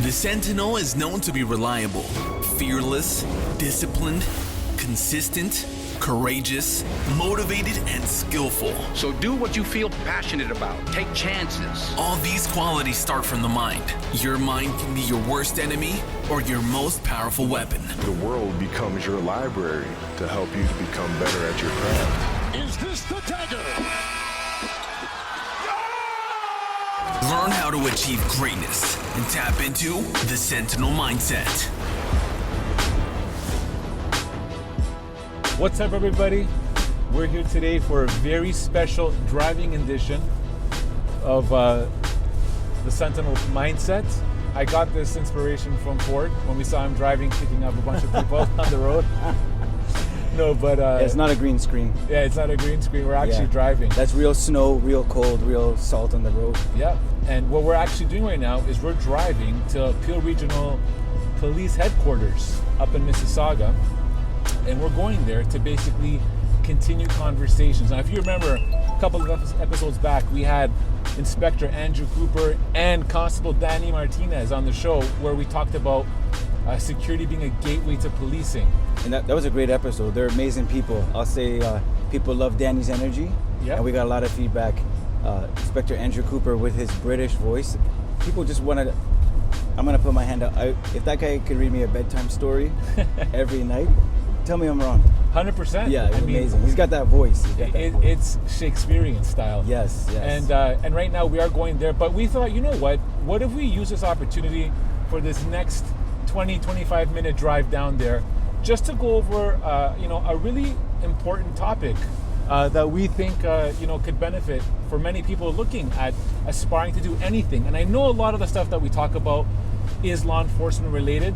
The Sentinel is known to be reliable, fearless, disciplined, consistent, courageous, motivated, and skillful. So do what you feel passionate about. Take chances. All these qualities start from the mind. Your mind can be your worst enemy or your most powerful weapon. The world becomes your library to help you to become better at your craft. Is this the dagger? Learn how to achieve greatness and tap into the Sentinel mindset. What's up, everybody? We're here today for a very special driving edition of the Sentinel mindset. I got this inspiration from Ford when we saw him driving, picking up a bunch of people on the road. No, but it's not a green screen. Yeah, it's not a green screen. We're actually driving. That's real snow, real cold, real salt on the road. Yeah, and what we're actually doing right now is we're driving to Peel Regional Police Headquarters up in Mississauga, and we're going there to basically continue conversations. Now, if you remember a couple of episodes back, we had Inspector Andrew Cooper and Constable Danny Martinez on the show where we talked about security being a gateway to policing. And that was a great episode. They're amazing people. I'll say people love Danny's energy. Yeah. And we got a lot of feedback. Inspector Andrew Cooper with his British voice. People just wanted. I'm going to put my hand up. If that guy could read me a bedtime story every night, tell me I'm wrong. 100%. Yeah, it's amazing. He's got that voice. It's Shakespearean style. Yes. And right now we are going there. But we thought, you know what? What if we use this opportunity for this next 20-25 minute drive down there just to go over a really important topic that we think could benefit for many people looking at aspiring to do anything. And I know a lot of the stuff that we talk about is law enforcement related,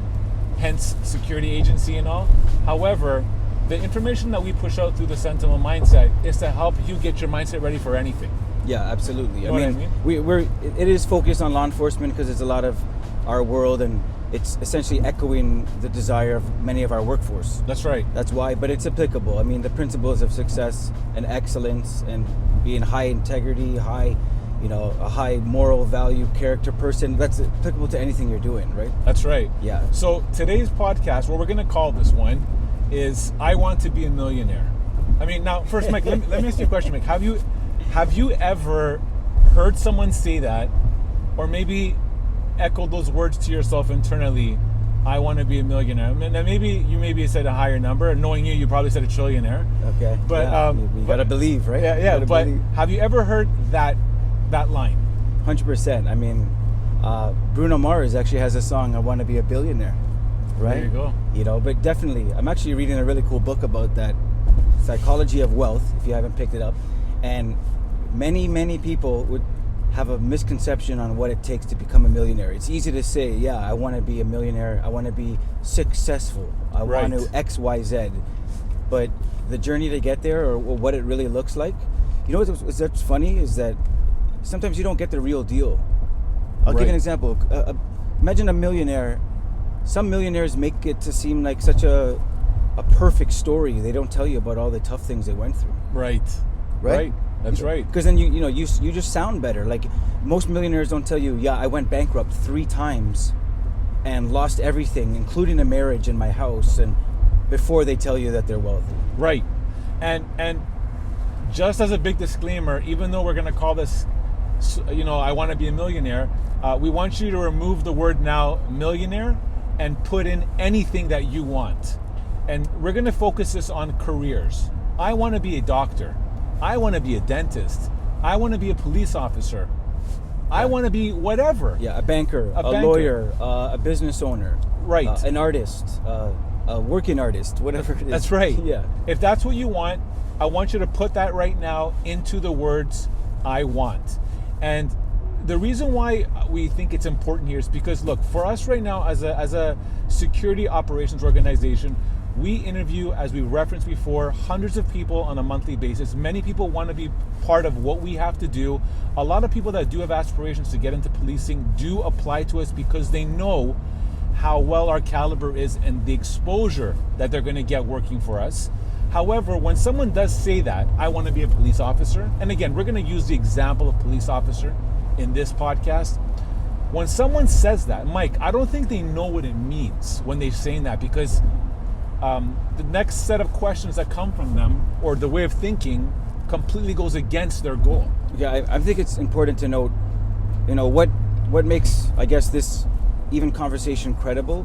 hence security agency and all. However, the information that we push out through the Sentinel mindset is to help you get your mindset ready for anything. Yeah, absolutely. You know what I mean? It is focused on law enforcement because it's a lot of our world, and it's essentially echoing the desire of many of our workforce. That's right. That's why, but it's applicable. I mean, the principles of success and excellence and being high integrity, a high moral value character person, that's applicable to anything you're doing, right? That's right. Yeah. So today's podcast, what we're going to call this one is I Want to Be a Millionaire. I mean, now, first, Mike, let me ask you a question, Mike. Have you ever heard someone say that, or maybe echoed those words to yourself internally, I want to be a millionaire? I mean, maybe you said a higher number, and knowing you probably said a trillionaire. Okay. But you gotta believe, right? Yeah. But have you ever heard that line? 100%. I mean, Bruno Mars actually has a song, I Want to Be a Billionaire, right? There you go. But definitely, I'm actually reading a really cool book about that, Psychology of Wealth, if you haven't picked it up. And many people would have a misconception on what it takes to become a millionaire. It's easy to say, yeah, I want to be a millionaire. I want to be successful. I want to X, Y, Z. But the journey to get there, or what it really looks like, you know what's funny is that sometimes you don't get the real deal. I'll give you an example. Imagine a millionaire. Some millionaires make it to seem like such a perfect story. They don't tell you about all the tough things they went through. Right. That's right. Because then you just sound better. Like most millionaires don't tell you, yeah, I went bankrupt 3 times and lost everything, including a marriage and my house, and before they tell you that they're wealthy. Right. And just as a big disclaimer, even though we're going to call this, I want to be a millionaire, we want you to remove the word now millionaire and put in anything that you want. And we're going to focus this on careers. I want to be a doctor. I want to be a dentist. I want to be a police officer. I want to be whatever. Yeah, a banker, a lawyer, a business owner. Right. An artist, a working artist, whatever it is. That's right. Yeah. If that's what you want, I want you to put that right now into the words I want. And the reason why we think it's important here is because, look, for us right now as a security operations organization, we interview, as we referenced before, hundreds of people on a monthly basis. Many people want to be part of what we have to do. A lot of people that do have aspirations to get into policing do apply to us because they know how well our caliber is and the exposure that they're going to get working for us. However, when someone does say that, I want to be a police officer, and again, we're going to use the example of police officer in this podcast, when someone says that, Mike, I don't think they know what it means when they're saying that, because the next set of questions that come from them, or the way of thinking, completely goes against their goal. Yeah, I think it's important to note, what makes, I guess, this even conversation credible.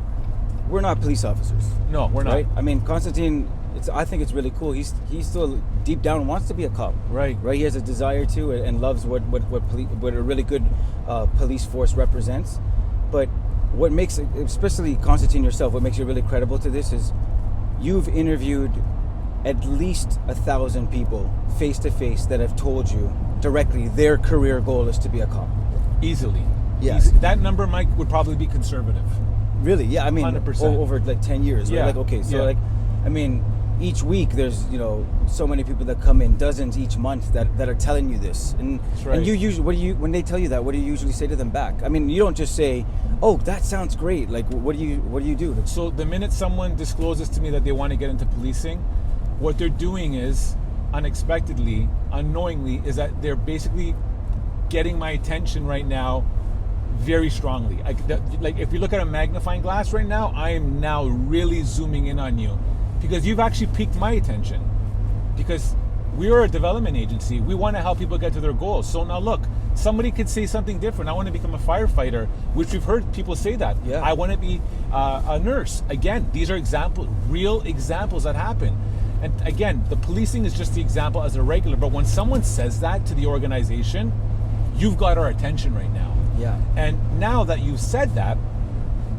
We're not police officers. No, we're not. Right? I mean, Constantine, I think it's really cool. He's still deep down wants to be a cop. Right. He has a desire to, and loves what a really good police force represents. But what makes, especially Constantine yourself, what makes you really credible to this is you've interviewed at least 1,000 people face to face that have told you directly their career goal is to be a cop. Easily. Yes. That number, Mike, would probably be conservative. Really? Yeah, I mean, 100%. Over like 10 years, right? Yeah. Like, okay, so Yeah. like, I mean, each week there's, so many people that come in, dozens each month that are telling you this. And That's right. and you usually, when they tell you that, what do you usually say to them back? I mean, you don't just say, "Oh, that sounds great." Like, what do you do? So the minute someone discloses to me that they want to get into policing, what they're doing is, unexpectedly, unknowingly, is that they're basically getting my attention right now very strongly. Like if you look at a magnifying glass right now, I am now really zooming in on you, because you've actually piqued my attention. Because we are a development agency. We want to help people get to their goals. So now look, somebody could say something different. I want to become a firefighter, which we've heard people say that. Yeah. I want to be a nurse. Again, these are examples, real examples that happen. And again, the policing is just the example as a regular. But when someone says that to the organization, you've got our attention right now. Yeah. And now that you've said that,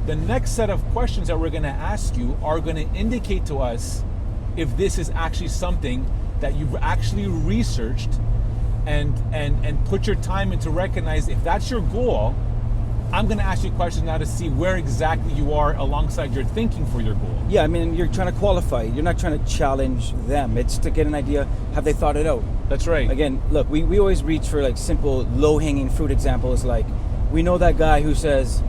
the next set of questions that we're going to ask you are going to indicate to us if this is actually something that you've actually researched and put your time in to recognize. If that's your goal, I'm going to ask you questions now to see where exactly you are alongside your thinking for your goal. Yeah, I mean, you're trying to qualify. You're not trying to challenge them. It's to get an idea, have they thought it out? That's right. Again, look, we always reach for like simple, low-hanging fruit examples. Like, we know that guy who says,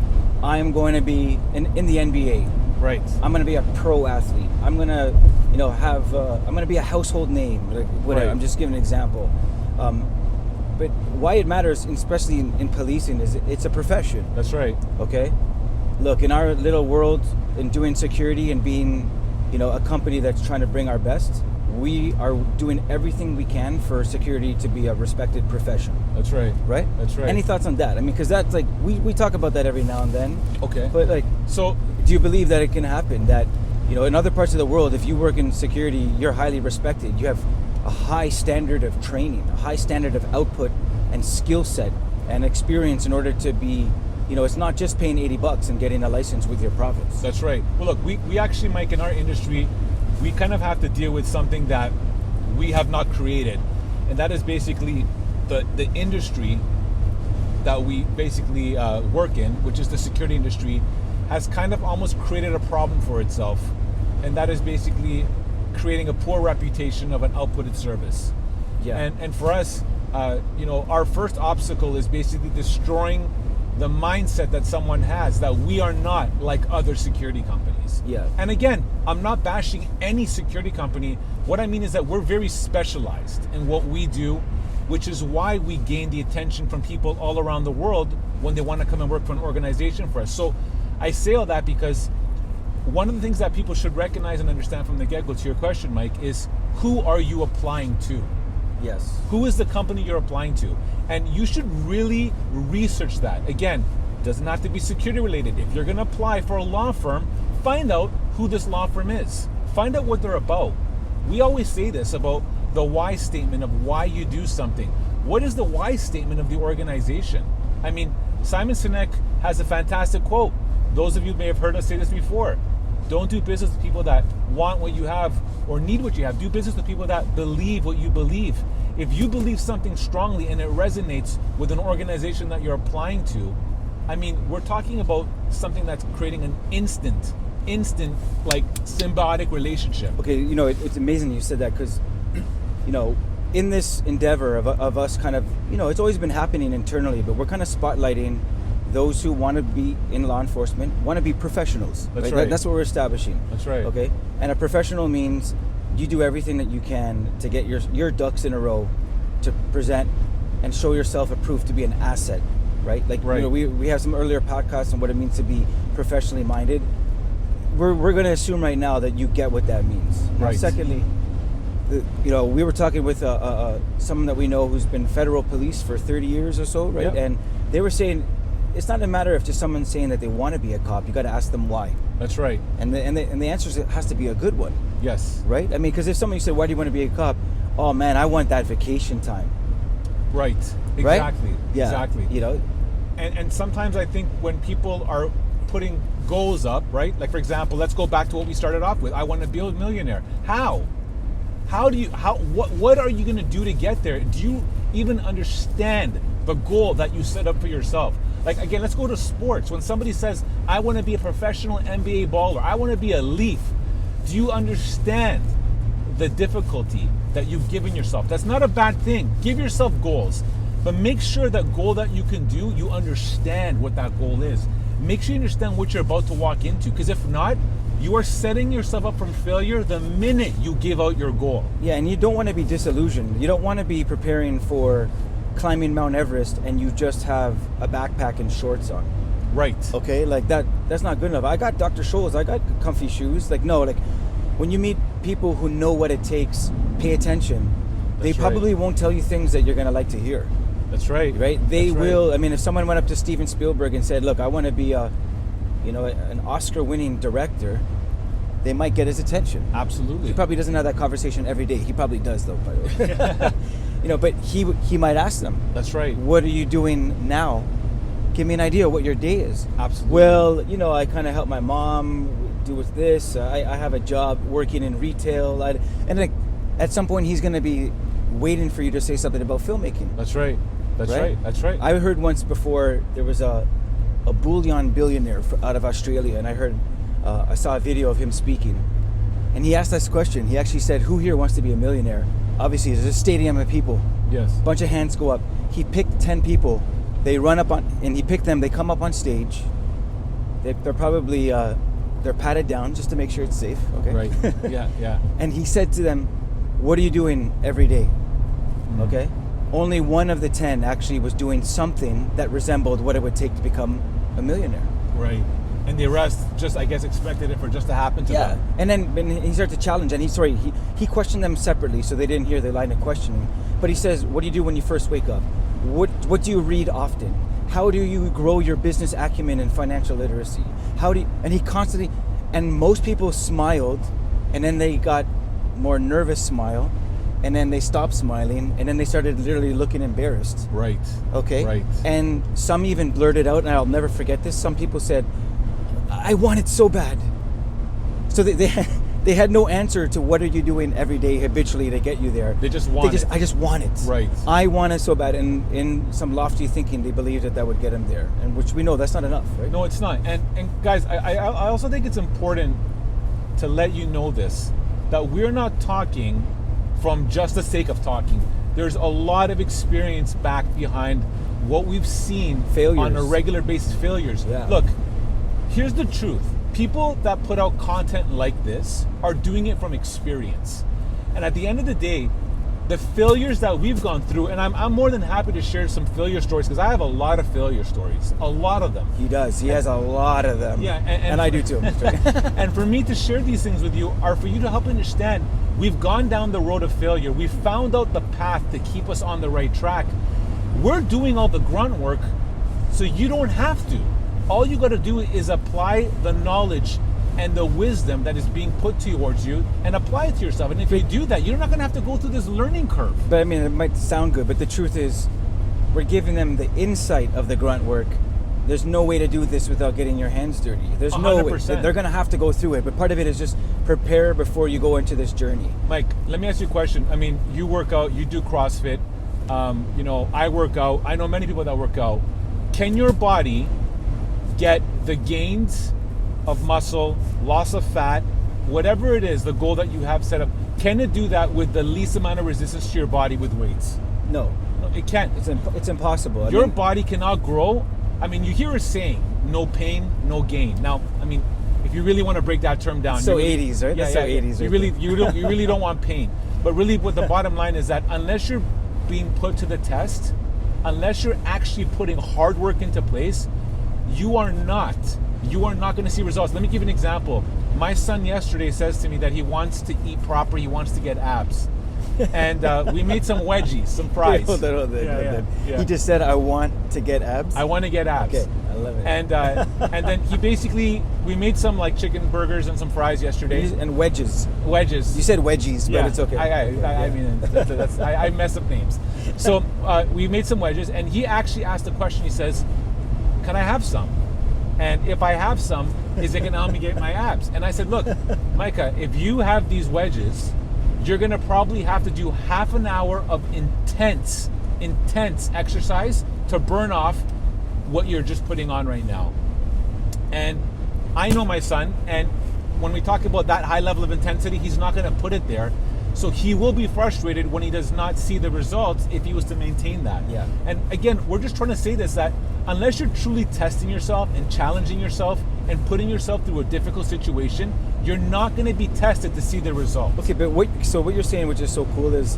I am going to be in the NBA. Right. I'm going to be a pro athlete. I'm going to, I'm going to be a household name. Like, whatever. Right. I'm just giving an example. But why it matters, especially in policing, is it's a profession. That's right. Okay? Look, in our little world, in doing security and being, a company that's trying to bring our best, we are doing everything we can for security to be a respected profession. That's right. Right? That's right. Any thoughts on that? I mean, because that's like, we talk about that every now and then. Okay. But like, So do you believe that it can happen? That, in other parts of the world, if you work in security, you're highly respected. You have a high standard of training, a high standard of output and skill set and experience in order to be, it's not just paying $80 and getting a license with your profits. That's right. Well, look, we actually, Mike, in our industry, we kind of have to deal with something that we have not created. And that is basically the industry that we basically work in, which is the security industry, has kind of almost created a problem for itself. And that is basically creating a poor reputation of an outputted service. Yeah. And for us, our first obstacle is basically destroying the mindset that someone has that we are not like other security companies. Yeah. And again, I'm not bashing any security company. What I mean is that we're very specialized in what we do, which is why we gain the attention from people all around the world when they want to come and work for an organization for us. So I say all that because one of the things that people should recognize and understand from the get-go, to your question, Mike, is who are you applying to? Yes. Who is the company you're applying to? And you should really research that. Again, doesn't have to be security related. If you're going to apply for a law firm, find out who this law firm is. Find out what they're about. We always say this about the why statement of why you do something. What is the why statement of the organization? I mean, Simon Sinek has a fantastic quote. Those of you may have heard us say this before. Don't do business with people that want what you have or need what you have. Do business with people that believe what you believe. If you believe something strongly and it resonates with an organization that you're applying to, I mean, we're talking about something that's creating an instant, like symbiotic relationship. Okay, it's amazing you said that because, in this endeavor of us kind of, it's always been happening internally, but we're kind of spotlighting those who want to be in law enforcement, want to be professionals. That's right. That's what we're establishing. That's right. Okay? And a professional means you do everything that you can to get your ducks in a row to present and show yourself approved to be an asset right? Like, Right. you know, we have some earlier podcasts on what it means to be professionally minded. We're going to assume right now that you get what that means. Now, Right. secondly, you know, we were talking with someone that we know who's been federal police for 30 years or so, right? Yep. And they were saying it's not a matter of just someone saying that they want to be a cop. You got to ask them why. That's right. And the answer is it has to be a good one, Yes. right? I mean, because if somebody said, "Why do you want to be a cop?" Oh man, I want that vacation time. Right. Right? Exactly. Yeah. Exactly. You know, And sometimes I think when people are putting goals up, right? Like for example, let's go back to what we started off with. I want to be a millionaire. How? What are you going to do to get there? Do you even understand the goal that you set up for yourself? Like again, let's go to sports. When somebody says, I want to be a professional NBA baller, I want to be a Leaf, do you understand the difficulty that you've given yourself? That's not a bad thing. Give yourself goals, but make sure that goal that you can do, you understand what that goal is. Make sure you understand what you're about to walk into, because if not, you are setting yourself up from failure the minute you give out your goal. yeah, and you don't want to be disillusioned. You don't want to be preparing for climbing Mount Everest and you just have a backpack and shorts on. Right. Okay, like that's not good enough. I got Dr. Scholl's, I got comfy shoes. Like no, like when you meet people who know what it takes, pay attention. They That's right. probably won't tell you things that you're gonna like to hear. That's right. Right? They That's right. will. I mean, if someone went up to Steven Spielberg and said, "Look, I want to be an Oscar-winning director," they might get his attention. Absolutely. He probably doesn't have that conversation every day. He probably does, though, by the way. You know, but he might ask them, That's right. "What are you doing now? Give me an idea what your day is." Absolutely. Well, you know, I kind of help my mom do with this. I have a job working in retail, and like at some point he's going to be waiting for you to say something about filmmaking. That's right. That's right. That's right. I heard once before there was a bullion billionaire out of Australia, and I saw a video of him speaking, and he asked this question. He actually said, "Who here wants to be a millionaire?" Obviously, there's a stadium of people. Yes. A bunch of hands go up. He picked 10 people. They run up on, and he picked them. They come up on stage. They're probably they're patted down just to make sure it's safe. Okay. Right. Yeah. Yeah. And he said to them, "What are you doing every day?" Okay. Only one of the 10 actually was doing something that resembled what it would take to become a millionaire. Right. And the rest just, I guess, expected it for just to happen to Yeah. them. And then he started to challenge, and he questioned them separately, so they didn't hear the line of questioning. But he says, "What do you do when you first wake up? What do you read often? How do you grow your business acumen and financial literacy? And he constantly, and most people smiled, and then they got more nervous smile, and then they stopped smiling, and then they started literally looking embarrassed. Right. Okay. Right. And some even blurted out, and I'll never forget this. Some people said, "I want it so bad." So they had no answer to what are you doing every day habitually to get you there. They just want it. I just want it. Right. I want it so bad. And in some lofty thinking, they believed that would get them there. And which we know that's not enough, right? No, it's not. And guys, I also think it's important to let you know this, that we're not talking from just the sake of talking. There's a lot of experience back behind what we've seen Failures. on a regular basis. Failures. Yeah. Look, here's the truth. People that put out content like this are doing it from experience. And at the end of the day, the failures that we've gone through, and I'm more than happy to share some failure stories, because I have a lot of failure stories, a lot of them. He does. He has a lot of them. Yeah, and I do too. And for me to share these things with you are for you to help understand we've gone down the road of failure. We've found out the path to keep us on the right track. We're doing all the grunt work so you don't have to. All you got to do is apply the knowledge and the wisdom that is being put towards you and apply it to yourself. And if you do that, you're not going to have to go through this learning curve. But I mean, it might sound good, but the truth is, we're giving them the insight of the grunt work. There's no way to do this without getting your hands dirty. There's no way. 100%. They're going to have to go through it, but part of it is just prepare before you go into this journey. Mike, let me ask you a question. I mean, you work out, you do CrossFit. I work out. I know many people that work out. Can your body get the gains of muscle, loss of fat, whatever it is, the goal that you have set up, can it do that with the least amount of resistance to your body with weights? No, It can't. it's impossible. Your body cannot grow. I mean, you hear a saying, no pain, no gain. Now, I mean, if you really want to break that term down. So you really, 80s, right? That's so 80s You right you really don't want pain. But really what the bottom line is that unless you're being put to the test, unless you're actually putting hard work into place, you are not going to see results. Let me give you an example. My son yesterday says to me that he wants to eat proper, he wants to get abs. And we made some wedgies, some fries. Hold on. Yeah. He just said, I want to get abs? I want to get abs. Okay, I love it. And then we made some like chicken burgers and some fries yesterday. And wedges. Wedges. You said wedgies, but it's okay. I mean, I mess up names. So we made some wedges, and he actually asked the question. He says, "Can I have some? And if I have some, is it going to help me get my abs?" And I said, "Look, Micah, if you have these wedges, you're going to probably have to do half an hour of intense exercise to burn off what you're just putting on right now." And I know my son, and when we talk about that high level of intensity, he's not going to put it there. So he will be frustrated when he does not see the results if he was to maintain that. Yeah. And again, we're just trying to say this, that unless you're truly testing yourself and challenging yourself and putting yourself through a difficult situation, you're not going to be tested to see the results. Okay, but what you're saying, which is so cool, is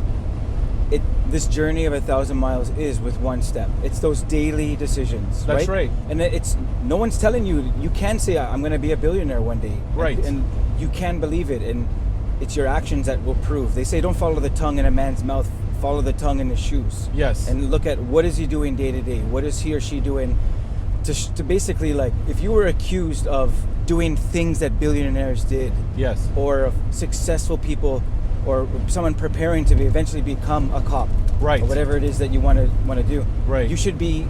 this journey of 1,000 miles is with one step. It's those daily decisions. That's right. And it's no one's telling you. You can say, I'm going to be a billionaire one day. Right. And you can believe it. And it's your actions that will prove. They say, don't follow the tongue in a man's mouth. Follow the tongue in his shoes. Yes. And look at what is he doing day to day. What is he or she doing to basically, like, if you were accused of doing things that billionaires did. Yes. Or of successful people, or someone preparing to eventually become a cop, right, or whatever it is that you want to do, right, you should be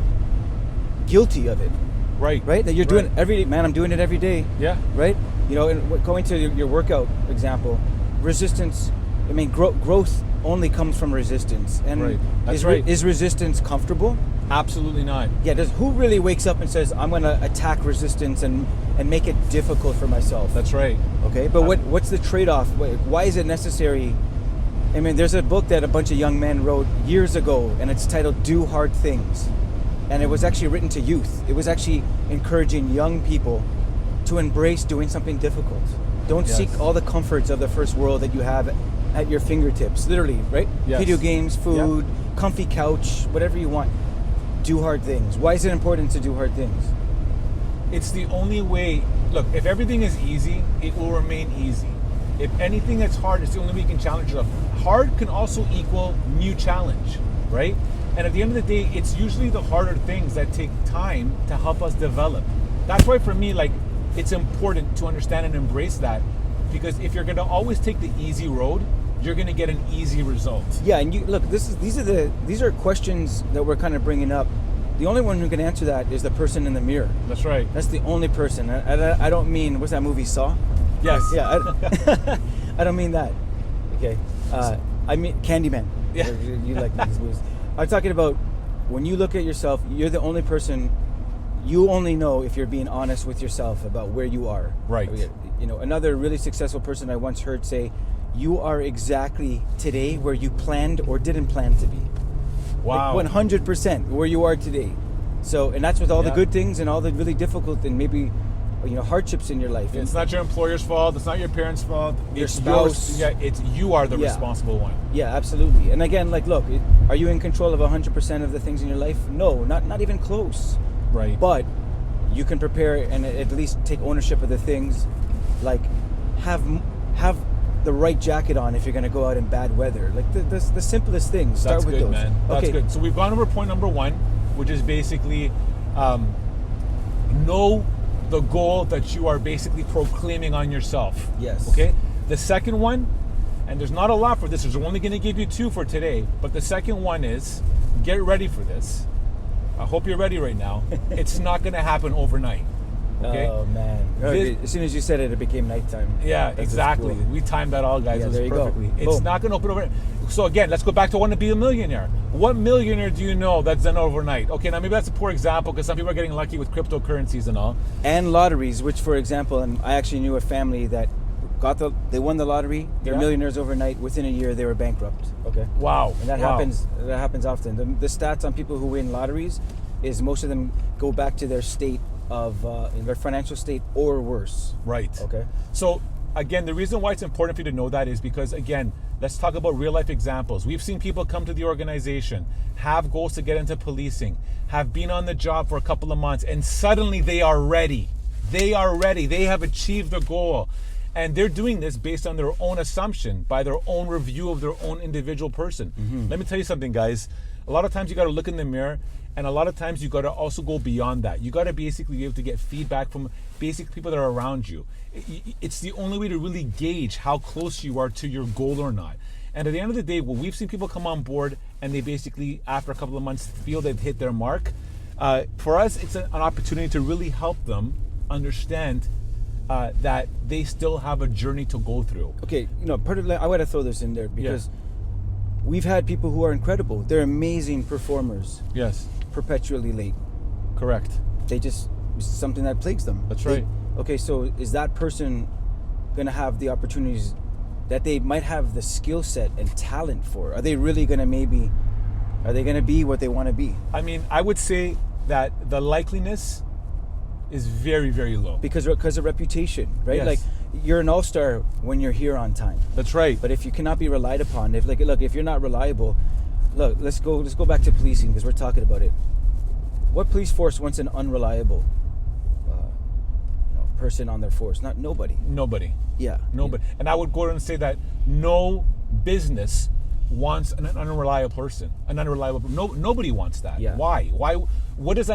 guilty of it, right, that you're doing it every day. Man, I'm doing it every day. Yeah. Right. You know, and going to your workout example, resistance. I mean, growth only comes from resistance. And right. That's right. Is resistance comfortable? Absolutely not. Yeah. Who really wakes up and says, I'm going to attack resistance and make it difficult for myself? That's right. Okay. But what's the trade-off? Why is it necessary? I mean, there's a book that a bunch of young men wrote years ago, and it's titled Do Hard Things. And it was actually written to youth. It was actually encouraging young people to embrace doing something difficult. Don't seek all the comforts of the first world that you have at your fingertips, literally, right? Yes. Video games, food, comfy couch, whatever you want. Do hard things. Why is it important to do hard things? It's the only way. Look, if everything is easy, it will remain easy. If anything that's hard, it's the only way you can challenge yourself. Hard can also equal new challenge, right? And at the end of the day, it's usually the harder things that take time to help us develop. That's why for me, like, it's important to understand and embrace that, because if you're going to always take the easy road, you're going to get an easy result. Yeah, and you look. These are questions that we're kind of bringing up. The only one who can answer that is the person in the mirror. That's right. That's the only person. I don't mean, what's that movie, Saw? Yes. Yeah. I don't mean that. Okay. I mean Candyman. Yeah. You like these movies. I'm talking about when you look at yourself. You're the only person. You only know if you're being honest with yourself about where you are. Right. You know, another really successful person I once heard say, "You are exactly today where you planned or didn't plan to be." Wow. Like 100% where you are today. So, and that's with all the good things and all the really difficult and maybe, hardships in your life. It's not your employer's fault. It's not your parents' fault. Your spouse. It's you are the responsible one. Yeah, absolutely. And again, like, look, are you in control of 100% of the things in your life? No, not even close. Right. But you can prepare and at least take ownership of the things, like have the right jacket on if you're going to go out in bad weather. Like the simplest things. Start That's with good, those. man. That's okay. good. So we've gone over point number 1, which is basically know the goal that you are basically proclaiming on yourself. Yes. Okay? The second one, and there's not a lot for this, we're only going to give you 2 for today, but the second one is, get ready for this. I hope you're ready right now. It's not going to happen overnight. Okay? Oh, man. As soon as you said it, it became nighttime. Yeah, That's exactly. cool. We timed that all, guys. Yeah, It was there you perfectly. go. It's Boom. not going to open overnight. So again, let's go back to want to be a millionaire. What millionaire do you know that's done overnight? Okay, now maybe that's a poor example because some people are getting lucky with cryptocurrencies and all. And lotteries, which, for example, and I actually knew a family that they won the lottery. They're millionaires overnight. Within a year, they were bankrupt. Okay. Wow. And that happens often. The stats on people who win lotteries is most of them go back to their state of their financial state or worse. Right. Okay. So again, the reason why it's important for you to know that is because, again, Let's talk about real life examples. We've seen people come to the organization, have goals to get into policing, have been on the job for a couple of months, and suddenly they are ready. They are ready. They have achieved the goal. And they're doing this based on their own assumption, by their own review of their own individual person. Let me tell you something, guys. A lot of times you got to look in the mirror, and a lot of times you got to also go beyond that. You got to basically be able to get feedback from basic people that are around you. It's the only way to really gauge how close you are to your goal or not. And at the end of the day, when we've seen people come on board and they basically, after a couple of months, feel they've hit their mark, for us, it's an opportunity to really help them understand that they still have a journey to go through. Okay, part of I want to throw this in there because we've had people who are incredible. They're amazing performers. Yes. Perpetually late. Correct. It's something that plagues them. That's right. Okay, so is that person going to have the opportunities that they might have the skill set and talent for? Are they really going to are they going to be what they want to be? I mean, I would say that the likeliness is very, very low. Because of reputation, right? Yes. Like, you're an all-star when you're here on time. That's right. But if you cannot be relied upon, if you're not reliable, let's go back to policing because we're talking about it. What police force wants an unreliable person on their force? Nobody. Yeah. Nobody. And I would go and say that no business wants an unreliable person. Nobody wants that. Yeah. Why? What is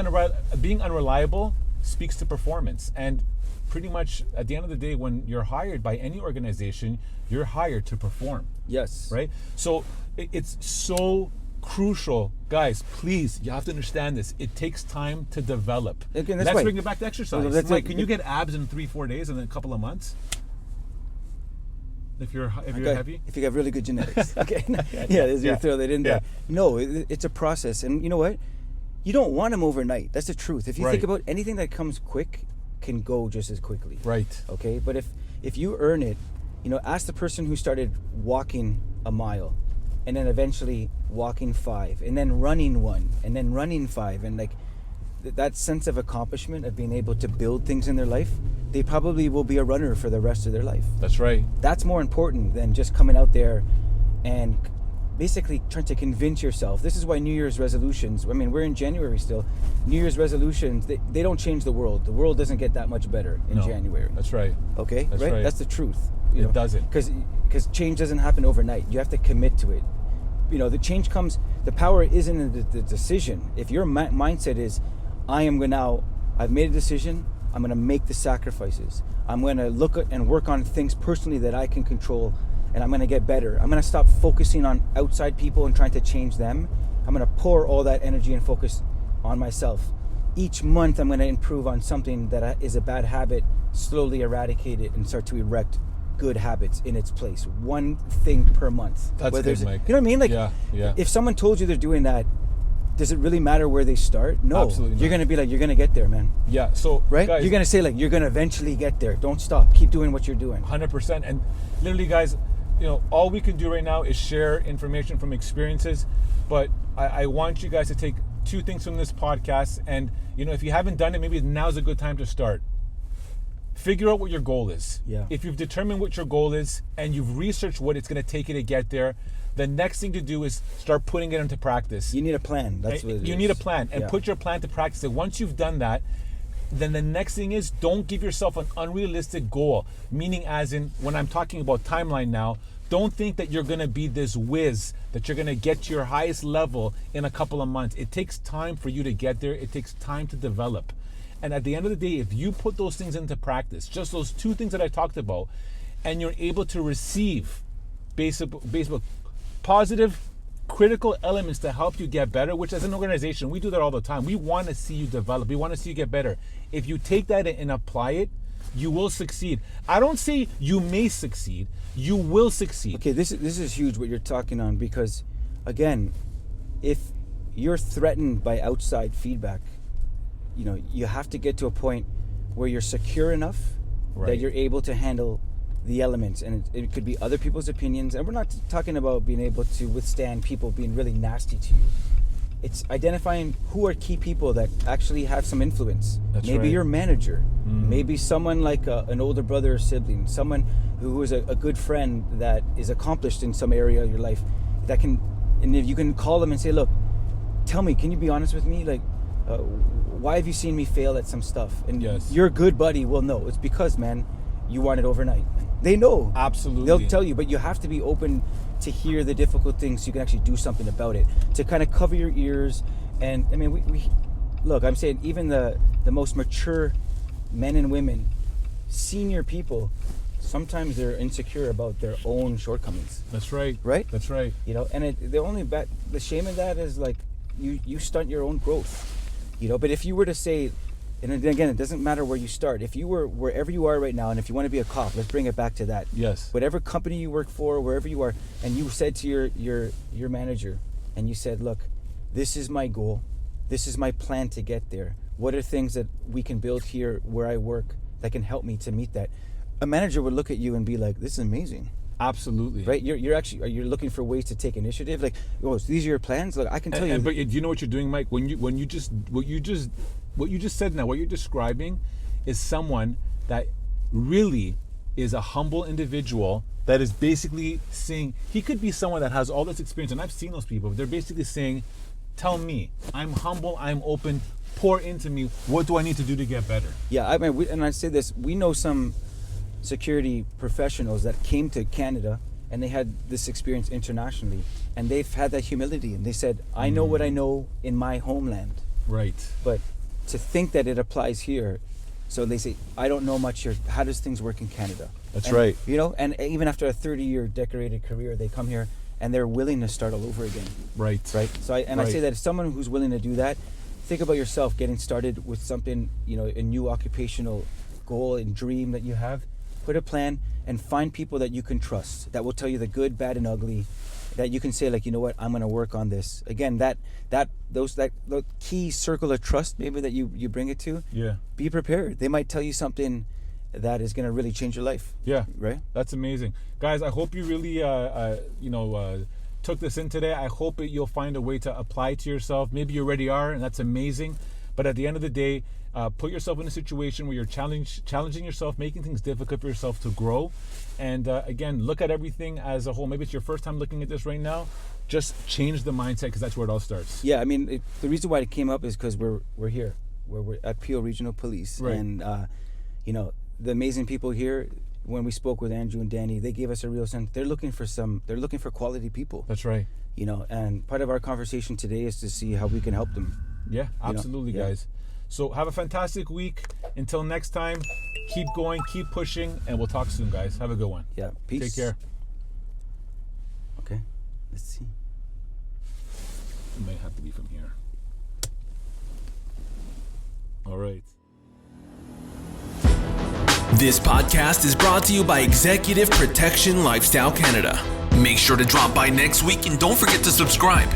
being unreliable speaks to performance. And pretty much at the end of the day, when you're hired by any organization, you're hired to perform. Yes. Right? So it's so crucial. Guys, please, you have to understand this. It takes time to develop. Okay, Let's bring it back to exercise. Can you get abs in 3-4 days and then a couple of months? If you're heavy? If you have really good genetics. Okay. You throw that in there. No, it's a process. And you know what? You don't want them overnight. That's the truth. If you think about anything that comes quick can go just as quickly. Right. Okay. But if you earn it, ask the person who started walking a mile and then eventually walking 5 and then running 1 and then running 5 and that sense of accomplishment of being able to build things in their life, they probably will be a runner for the rest of their life. That's right. That's more important than just coming out there and basically trying to convince yourself. This is why New Year's resolutions, I mean, we're in January still. New Year's resolutions, they don't change the world. The world doesn't get that much better in January. That's right. Okay? That's right. That's the truth. It doesn't. Because change doesn't happen overnight. You have to commit to it. The change comes, the power isn't in the decision. If your mindset is, I've made a decision, I'm going to make the sacrifices. I'm going to look at and work on things personally that I can control, and I'm going to get better. I'm going to stop focusing on outside people and trying to change them. I'm going to pour all that energy and focus on myself. Each month, I'm going to improve on something that is a bad habit, slowly eradicate it, and start to erect good habits in its place. One thing per month. That's good, Mike. You know what I mean? Yeah. If someone told you they're doing that, does it really matter where they start? No. Absolutely not. You're going to be like, you're going to get there, man. Yeah. So, right? Guys, you're going to say you're going to eventually get there. Don't stop. Keep doing what you're doing. 100%. And literally, guys, all we can do right now is share information from experiences. But I want you guys to take 2 things from this podcast. And, if you haven't done it, maybe now's a good time to start. Figure out what your goal is. Yeah. If you've determined what your goal is and you've researched what it's going to take you to get there, the next thing to do is start putting it into practice. You need a plan. That's what it is. You need a plan and put your plan to practice. And once you've done that, then the next thing is don't give yourself an unrealistic goal. Meaning as in, when I'm talking about timeline now, don't think that you're going to be this whiz, that you're going to get to your highest level in a couple of months. It takes time for you to get there. It takes time to develop. And at the end of the day, if you put those things into practice, just those 2 things that I talked about, and you're able to receive basic positive, critical elements to help you get better, which as an organization, we do that all the time. We want to see you develop. We want to see you get better. If you take that and apply it, you will succeed. I don't say you may succeed. You will succeed. Okay, this is huge what you're talking on because, again, if you're threatened by outside feedback, you have to get to a point where you're secure enough that you're able to handle the elements, and it could be other people's opinions, and we're not talking about being able to withstand people being really nasty to you, it's identifying who are key people that actually have some influence. That's maybe right. your manager, maybe someone like an older brother or sibling, someone who is a good friend that is accomplished in some area of your life that can, and if you can call them and say, look, tell me, can you be honest with me? Like, why have you seen me fail at some stuff? And Yes. your good buddy will know. It's because, man, you want it overnight. They know. Absolutely. They'll tell you, but you have to be open to hear the difficult things so you can actually do something about it. To kind of cover your ears. And I mean, we look, I'm saying even the most mature men and women, senior people, sometimes they're insecure about their own shortcomings. That's right. Right? That's right. You know, and the shame in that is like you stunt your own growth. You know, but if you were to say, and again, it doesn't matter where you start. If you were wherever you are right now, and if you want to be a cop, let's bring it back to that. Yes. Whatever company you work for, wherever you are, and you said to your manager, and you said, look, this is my goal. This is my plan to get there. What are things that we can build here where I work that can help me to meet that? A manager would look at you and be like, this is amazing. Absolutely. Right? You're looking for ways to take initiative. Like, oh, so these are your plans? Look, I can tell you. But do you know what you're doing, Mike? What you just said now, what you're describing is someone that really is a humble individual that is basically saying, he could be someone that has all this experience, and I've seen those people, but they're basically saying, tell me, I'm humble, I'm open, pour into me, what do I need to do to get better? Yeah, I mean, and I say this, we know some security professionals that came to Canada and they had this experience internationally, and they've had that humility, and they said, I know what I know in my homeland. Right. But to think that it applies here, so they say, I don't know much here. How does things work in Canada? That's right. You know, and even after a 30-year decorated career, they come here and they're willing to start all over again. Right. Right. So I say that if someone who's willing to do that, think about yourself getting started with something, you know, a new occupational goal and dream that you have. Put a plan and find people that you can trust, that will tell you the good, bad, and ugly, that you can say, like, you know what, I'm going to work on this. Again, that the key circle of trust maybe that you bring it to. Yeah. Be prepared. They might tell you something that is going to really change your life. Yeah. Right? That's amazing. Guys, I hope you really took this in today. I hope you'll find a way to apply to yourself. Maybe you already are, and that's amazing. But at the end of the day, put yourself in a situation where you're challenging yourself, making things difficult for yourself to grow. And again, look at everything as a whole. Maybe it's your first time looking at this right now. Just change the mindset, because that's where it all starts. Yeah, I mean, the reason why it came up is because we're here. We're at Peel Regional Police. Right. And, you know, the amazing people here, when we spoke with Andrew and Danny, they gave us a real sense. They're looking for quality people. That's right. You know, and part of our conversation today is to see how we can help them. Yeah, absolutely, guys. So have a fantastic week. Until next time, keep going, keep pushing, and we'll talk soon, guys. Have a good one. Yeah, peace. Take care. Okay, let's see. It might have to be from here. All right. This podcast is brought to you by Executive Protection Lifestyle Canada. Make sure to drop by next week and don't forget to subscribe.